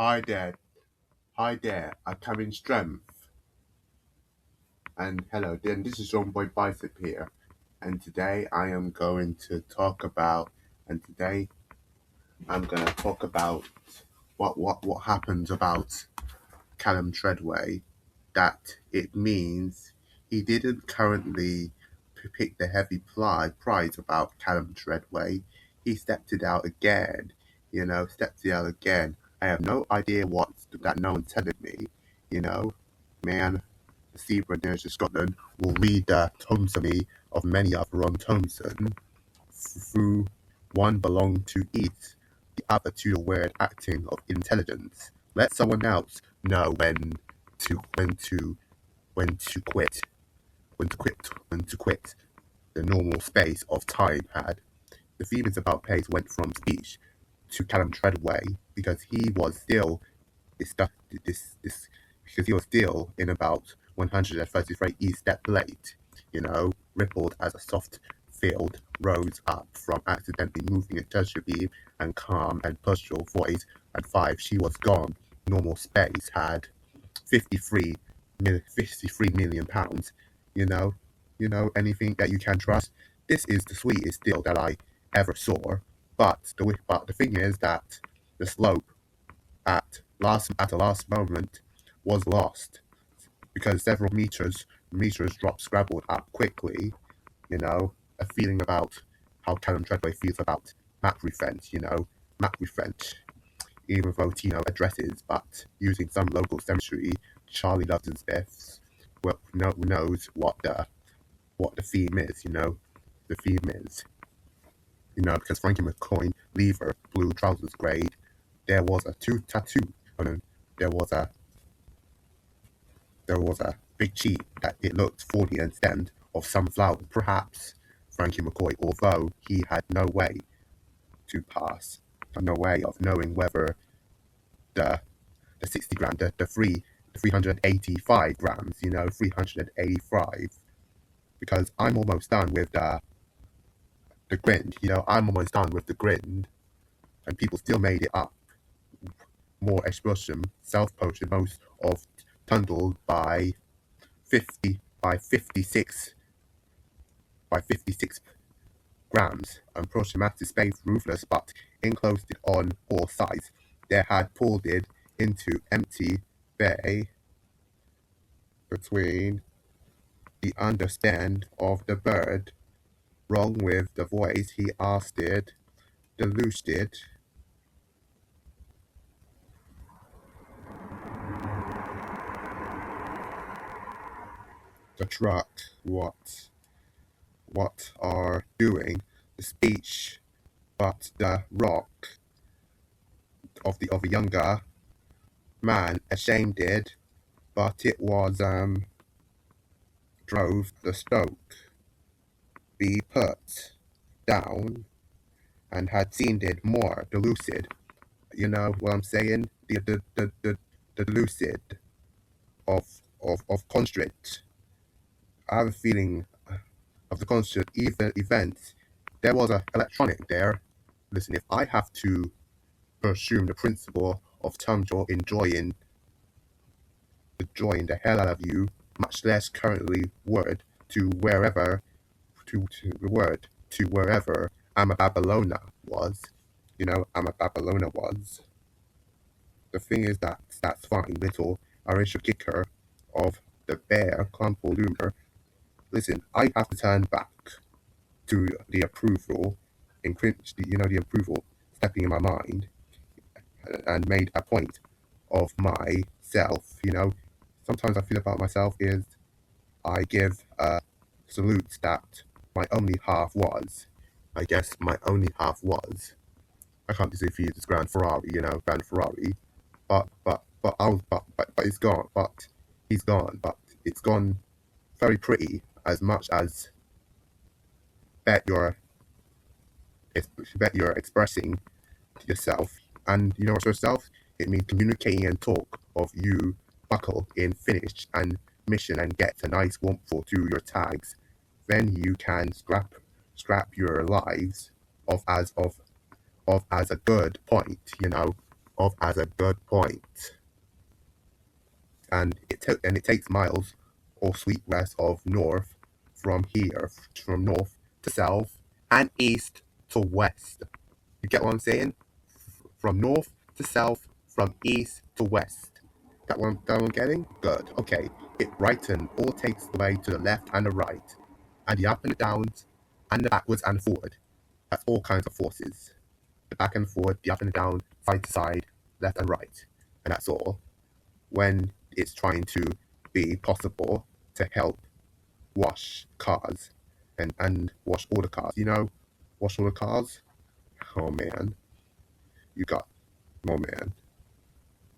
Hi there, hi there, I come in strength. And hello, then this is strongboy bicep here. And today I am going to talk about, and today I'm going to talk about what happens about Callum Treadway. That it means he didn't currently pick the heavy prize about Callum Treadway. He stepped it out again, stepped it out again. I have no idea what that no one's telling me, you know. Man, the zebra nurse of Scotland will read the Tomsomy of many of Ron Thompson through one belonged to each, the other to the weird acting of intelligence. Let someone else know to when to when to quit, when to quit. The normal space of time had. The feelings about pace went from speech to Callum Treadway because he was still this this because he was still in about 133 east step late, rippled as a soft field rose up from accidentally moving a tertiary beam and calm and pustural voice at 5 she was gone. Normal space had 53 53 million pounds, you know, anything that you can trust. This is the sweetest deal that I ever saw. But the thing is that the slope at the last moment was lost because several meters dropped scrabbled up quickly, a feeling about how Callum Treadway feels about Macri French, Macri French. Even though Tino addresses, but using some local cemetery, Charlie loves his Biffs. Well, knows what the theme is, the theme is, because Frankie McCoy, lever, blue trousers, grade. There was a tattoo. Oh no, there was a big cheat that it looked 40 and stemmed of some flower. Perhaps Frankie McCoy, although he had no way to pass, no way of knowing whether the 60 gram, the 385 grams, 385. Because I'm almost done with the grind, I'm almost done with the grind, and people still made it up. More explosion, self-posted most of Tundle by 56 grams, and problematic space ruthless but enclosed it on all sides. They had pulled it into empty bay between the understand of the bird. Wrong with the voice, he asked it, deluced it. The truck, what are doing? The speech, but the rock of a younger man ashamed it, but it was drove the stoke be put down and had seen it more the lucid. You know what I'm saying? The lucid of constrict. I have a feeling of the concert events. There was a electronic there. Listen, if I have to pursue the principle of Tumjo enjoying the hell out of you, much less currently word to wherever to the word to wherever Babylona was. Babylona was. The thing is that that's fine, little Irish kicker of the bear clumple loomer. Listen, I have to turn back to the approval, the approval stepping in my mind, and made a point of myself. Sometimes I feel about myself is I give a salute that my only half was. I guess my only half was. I can't just use this Grand Ferrari, Grand Ferrari, but it's gone. But he's gone. But it's gone very pretty. As much as bet you're expressing yourself, and what's yourself. It means communicating and talk of you buckle in finish and mission and get a nice warmth to your tags. Then you can scrap your lives of as a good point, of as a good point. And it takes miles or sweet west of north from here, from north to south and east to west. You get what I'm saying? From north to south, from east to west. That one getting? Good. Okay. It right and all takes the way to the left and the right. And the up and the downs and the backwards and forward. That's all kinds of forces. The back and forward, the up and the down, side to side, left and right. And that's all. When it's trying to be possible to help wash cars and wash all the cars. You know, wash all the cars? Oh man. You got, oh man.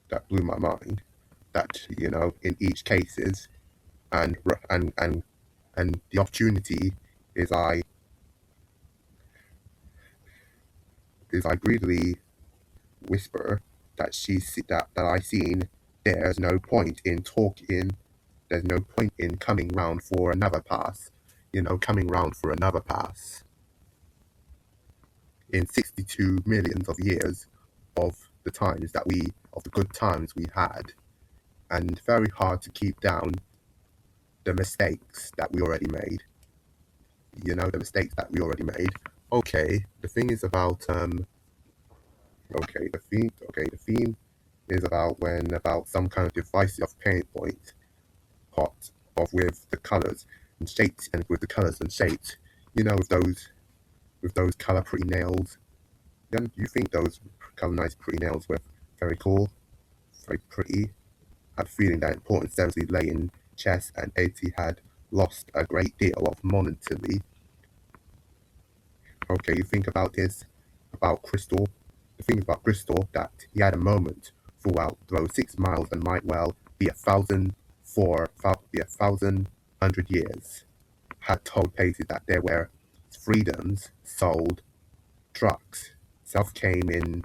That blew my mind. That, you know, in each cases and and the opportunity is I greedily whisper that that I seen there's no point in talking, there's no point in coming round for another pass, you know, coming round for another pass. In 62 millions of years of the times of the good times we had, and very hard to keep down the mistakes that we already made. You know, the mistakes that we already made. Okay, the thing is about the theme is about some kind of divisive pain point hot of with the colours and shapes and with the colours and shapes, you know, with those colour pretty nails. Then you think those colour nice pretty nails were very cool, very pretty. I had a feeling that important seriously lay in chess and 80 had lost a great deal of momentarily. Okay, you think about this, about Crystal. The thing about Crystal that he had a moment throughout those 6 miles and might well be be a thousand hundred years. Had told Pacey that there were freedoms sold, trucks, self came in,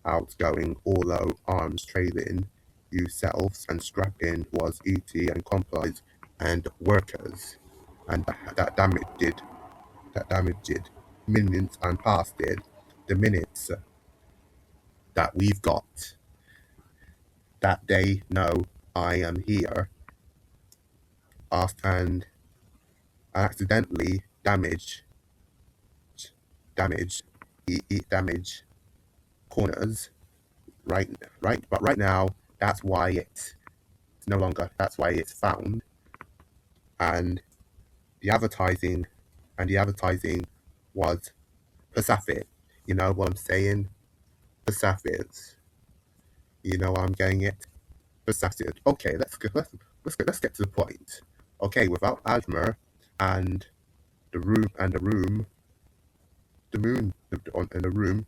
outgoing, all low arms trailing, yourselves and strapping was ET and complies and workers. And that damaged minutes and past it, the minutes that we've got, that they know I am here, asked and accidentally damage, damage corners, but right now, that's why it's no longer, that's why it's found, and the advertising, the advertising was Pacific, you know what I'm saying? Pacific, you know I'm getting it? Pacific. Okay, let's get to the point. Okay, without asthma and the room, the moon in the room,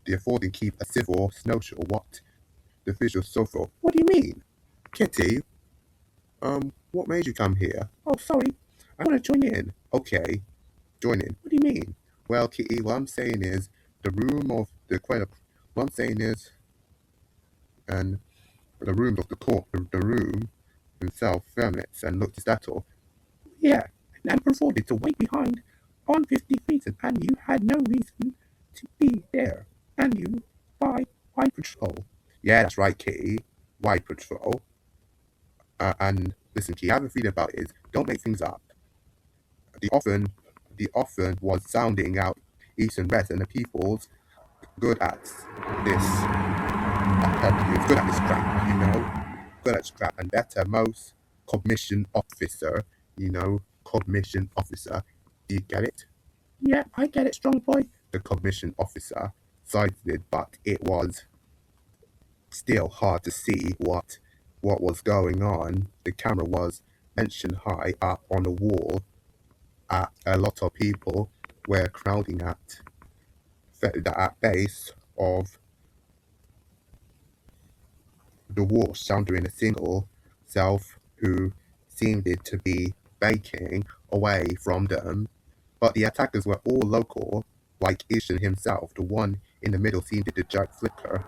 the affording keep a civil snowshoe. What? The visual sofa. What do you mean? Kitty, what made you come here? Oh, sorry. I want to join in. Okay, join in. What do you mean? Well, Kitty, what I'm saying is the room of the quite. What I'm saying is, and the room of the court, the room himself, ferments and looked at that all. Yeah, and afforded to wait behind on 50 reason, and you had no reason to be there. And you, why patrol? Yeah, that's right, Kitty. Why patrol? And listen, Kitty, I have a feeling about it is don't make things up. The often was sounding out east and west, and the people's good at this. He's good at this crap, you know. Good at scrap, and better most commission officer, you know, commission officer. Do you get it? Yeah, I get it, strong boy. The commission officer sided, but it was still hard to see what was going on. The camera was mentioned high up on the wall. A lot of people were crowding at base of the wall, shouldering a single self who seemed to be backing away from them. But the attackers were all local, like Ishan himself. The one in the middle seemed to jerk flicker.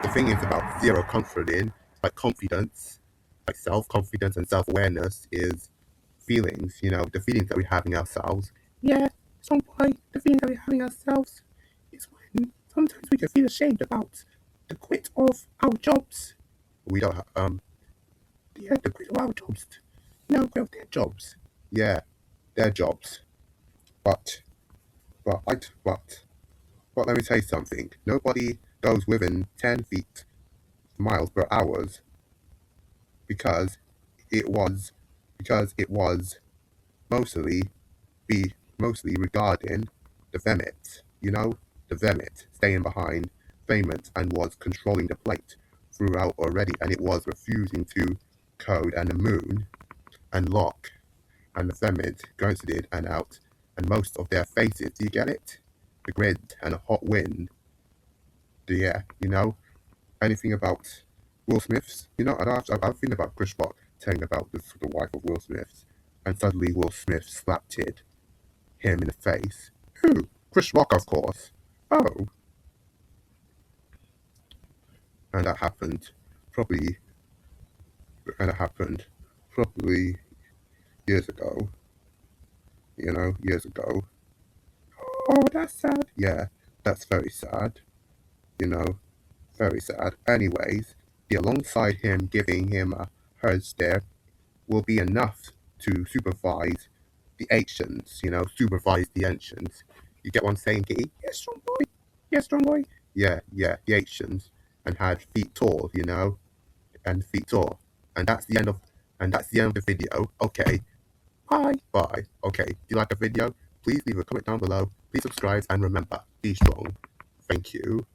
The thing is about zero confidence, like confidence, like self-confidence and self-awareness is feelings, you know, the feelings that we have in ourselves. Yeah, some point, the feelings that we have in ourselves is when sometimes we can feel ashamed about to quit off our jobs. We don't have, they had to quit our jobs. No, quit off their jobs. Yeah, their jobs. But, but, I, but let me tell you something. Nobody goes within 10 feet miles per hour because it was, because it was mostly mostly regarding the Vemit, the Vemit staying behind Vemit and was controlling the plate throughout already, and it was refusing to code and the moon and lock and the Vemit ghosted and out and most of their faces. Do you get it? The grid and a hot wind. Yeah, anything about Will Smith's? I've been about Chris Rock telling about the wife of Will Smith's, and suddenly Will Smith slapped him in the face. Who? Chris Rock, of course. Oh, and that happened probably, and it happened probably years ago. Years ago. Oh, that's sad. Yeah, that's very sad. You know, very sad. Anyways, the alongside him giving him a hers there will be enough to supervise the ancients. Supervise the ancients. You get what I'm saying, Kitty? Yes, strong boy. Yes, strong boy. Yeah, the ancients and had feet tall, and feet tall. And that's the end of the video. Okay. Bye. Okay. Do you like the video? Please leave a comment down below. Please subscribe and remember, be strong. Thank you.